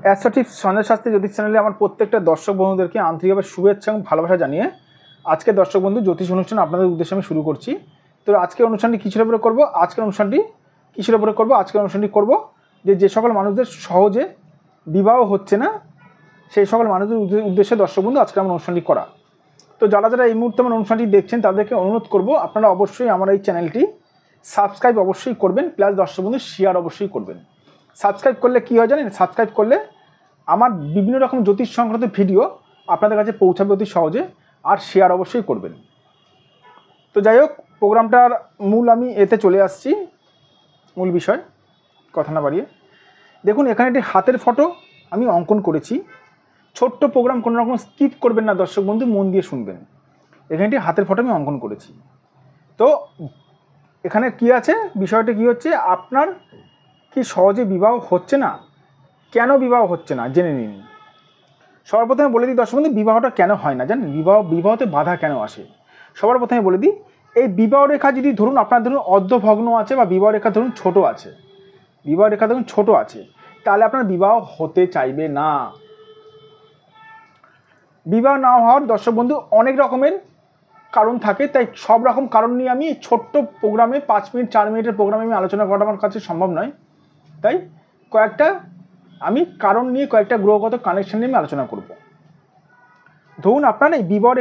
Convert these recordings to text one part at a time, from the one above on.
Astro tips Sanjay Shastri জ্যোতিষ চ্যানেলে আমার প্রত্যেকটা দর্শক বন্ধুদেরকে আন্তরিকভাবে শুভেচ্ছা এবং ভালোবাসা জানিয়ে আজকে দর্শক বন্ধু জ্যোতিষ অনুষ্ঠান আপনাদের উদ্দেশ্যে আমি শুরু করছি। তো আজকের অনুষ্ঠানটি কিসের উপরে করব? আজকের অনুষ্ঠানটি করব যে সকল মানুষদের সহজে বিবাহ হচ্ছে না সেই সকল মানুষদের উদ্দেশ্যে দর্শক বন্ধু আজকে আমার অনুষ্ঠানটি করা। তো যারা যারা এই মুহূর্তে আমার অনুষ্ঠানটি দেখছেন তাদেরকে অনুরোধ করব আপনারা অবশ্যই আমার এই চ্যানেলটি সাবস্ক্রাইব অবশ্যই করবেন, প্লাস দর্শক বন্ধু শেয়ার অবশ্যই করবেন। সাবস্ক্রাইব করলে কী হয় জানেন? সাবস্ক্রাইব করলে আমার বিভিন্ন রকম জ্যোতিষ সংক্রান্ত ভিডিও আপনাদের কাছে পৌঁছাবে অতি সহজে, আর শেয়ার অবশ্যই করবেন। তো যাই হোক, প্রোগ্রামটার আমি এতে চলে আসছি, মূল বিষয় কথা না বাড়িয়ে। দেখুন, এখানে একটি হাতের ফটো আমি অঙ্কন করেছি। ছোট্ট প্রোগ্রাম, কোনো রকম স্কিপ করবেন না দর্শক বন্ধু, মন দিয়ে শুনবেন। এখানে একটি হাতের ফটো আমি অঙ্কন করেছি। তো এখানে কি আছে, বিষয়টা কি হচ্ছে, আপনার কি সহজে বিবাহ হচ্ছে না? কেন বিবাহ হচ্ছে না জেনে নিন। সর্বপ্রথমে বলে দিই দর্শক বন্ধু, বিবাহটা কেন হয় না জানেন? বিবাহতে বাধা কেন আসে? সবার প্রথমে বলে দিই, এই বিবাহ রেখা যদি ধরুন আপনার অর্ধভগ্ন আছে বা বিবাহ রেখা ধরুন ছোট আছে, তাহলে আপনার বিবাহ হতে চাইবে না। বিবাহ না হওয়ার দর্শক বন্ধু অনেক রকমের কারণ থাকে, তাই সব রকম কারণ নিয়ে আমি ছোট্ট প্রোগ্রামে 5 মিনিট 4 মিনিটের প্রোগ্রামে আমি আলোচনা করা আমার কাছে সম্ভব নয়। তাই কয়েকটা কারণ নিয়ে, কয়েকটা গ্রহগত কানেকশন নিয়ে আমি আলোচনা করব। ধরুন আপনার এই বিবাহ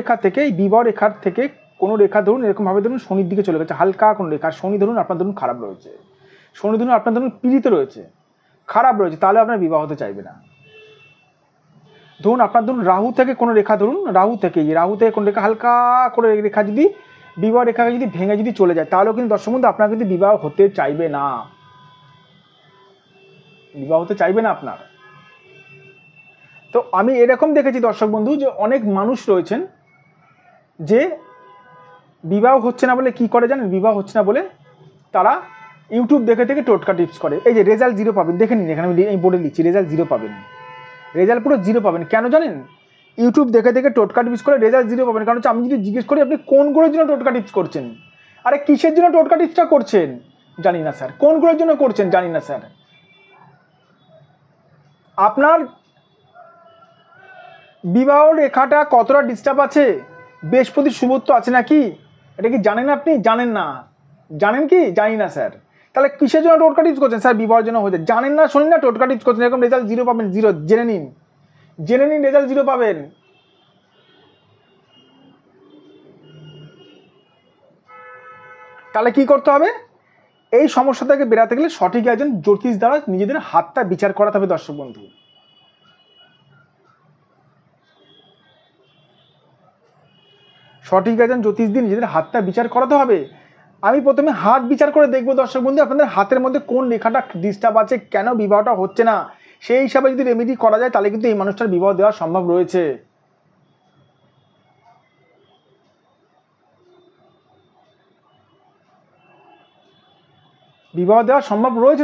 রেখার থেকে কোনো রেখা ধরুন এরকমভাবে ধরুন শনির দিকে চলে গেছে, হালকা কোনো রেখা। শনি ধরুন আপনার খারাপ রয়েছে, পীড়িত রয়েছে, খারাপ রয়েছে, তাহলে আপনার বিবাহ হতে চাইবে না। ধরুন আপনার রাহু থেকে কোনো রেখা, রাহু থেকে কোনো রেখা, হালকা করে রেখা যদি বিবাহ রেখাকে যদি ভেঙে যদি চলে যায়, তাহলেও কিন্তু দর্শক বন্ধু আপনার কিন্তু বিবাহ হতে চাইবে না, আপনার। তো আমি এরকম দেখেছি দর্শক বন্ধু যে অনেক মানুষ রয়েছেন যে বিবাহ হচ্ছে না বলে কি করে জানেন? বিবাহ হচ্ছে না বলে তারা ইউটিউব দেখে টোটকা টিপস করে। এই যে রেজাল্ট 0 পাবেন, দেখে নিন, এখানে আমি বোর্ডে লিখছি, রেজাল্ট 0 পাবেন, রেজাল্ট পুরো 0 পাবেন। কেন জানেন? ইউটিউব দেখে টোটকা টিপস করে রেজাল্ট 0 পাবেন। কারণ হচ্ছে আমি যদি জিজ্ঞেস করি আপনি কোন গ্রহের জন্য টোটকা টিপস করছেন, আরে কিসের জন্য টোটকা টিপসটা করছেন জানি না স্যার, কোন গ্রহের জন্য করছেন জানি না স্যার। আপনার বিবাহ রেখাটা কতটা ডিস্টার্ব আছে, বৃহস্পতির শুভত্ব আছে নাকি, এটা কি জানেন? আপনি জানেন না? জানেন কি? জানি না স্যার। তাহলে কিসের জন্য টোটকা টিপস করছেন? স্যার বিবাহের জন্য হয়েছে, জানেন না, শোনেন না, টোটকা টিপস করছেন, এরকম রেজাল্ট 0 পাবেন, 0। জেনে নিন, রেজাল্ট 0 পাবেন। তাহলে কি করতে হবে? এই সমস্যা থেকে বেরাতে গেলে সঠিক একজন জ্যোতিষ দ্বারা নিজেদের হাতটা বিচার করাতে হবে দর্শক বন্ধু। সঠিক একজন জ্যোতিষ দিয়ে নিজেদের হাতটা বিচার করাতে হবে। আমি প্রথমে হাত বিচার করে দেখবো দর্শক বন্ধু আপনাদের হাতের মধ্যে কোন রেখাটা ডিস্টার্ব আছে, কেন বিবাহটা হচ্ছে না, সেই হিসাবে যদি রেমেডি করা যায় তাহলে কিন্তু এই মানুষটার বিবাহ দেওয়া সম্ভব রয়েছে।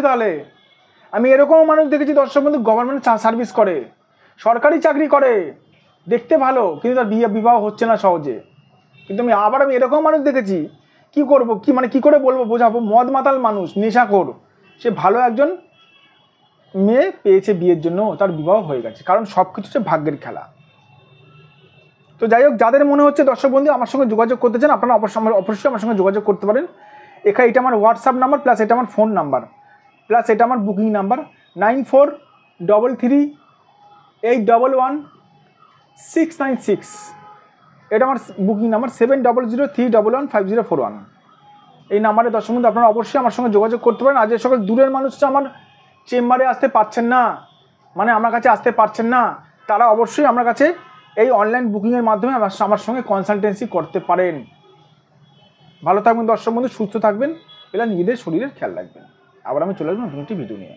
তাহলে আমি এরকম মানুষ দেখেছি দর্শক বন্ধু, গভর্নমেন্ট সার্ভিস করে, সরকারি চাকরি করে, দেখতে ভালো, কিন্তু তার বিবাহ হচ্ছে না সহজে। কিন্তু আমি এরকম মানুষ দেখেছি, কি করব, কি করে বলবো, বোঝাবো, মদ মাতাল মানুষ, নেশাখোর, সে ভালো একজন মেয়ে পেয়েছে, বিয়ের জন্য তার বিবাহ হয়ে গেছে, কারণ সব কিছু হচ্ছে ভাগ্যের খেলা। তো যাই হোক, যাদের মনে হচ্ছে দর্শক বন্ধু আমার সঙ্গে যোগাযোগ করতে চান, আপনারা অবশ্যই আমার সঙ্গে যোগাযোগ করতে পারেন। এটা আমার হোয়াটসঅ্যাপ নাম্বার, প্লাস এটা আমার ফোন নাম্বার, প্লাস এটা আমার বুকিং নাম্বার 9433811696। এটা আমার বুকিং নাম্বার 7003115041। এই নাম্বারে দর্শক বন্ধু আপনারা অবশ্যই আমার সঙ্গে যোগাযোগ করতে পারেন। আর যে সকল দূরের মানুষরা আমার চেম্বারে আসতে পারছেন না, আমার কাছে আসতে পারছেন না, তারা অবশ্যই আমার কাছে এই অনলাইন বুকিংয়ের মাধ্যমে আমার সঙ্গে কনসালটেন্সি করতে পারেন। ভালো থাকবেন দর্শক বন্ধু, সুস্থ থাকবেন, এবার নিজেদের শরীরের খেয়াল রাখবেন। আবার আমি চলে আসবো নতুন একটি ভিডিও নিয়ে।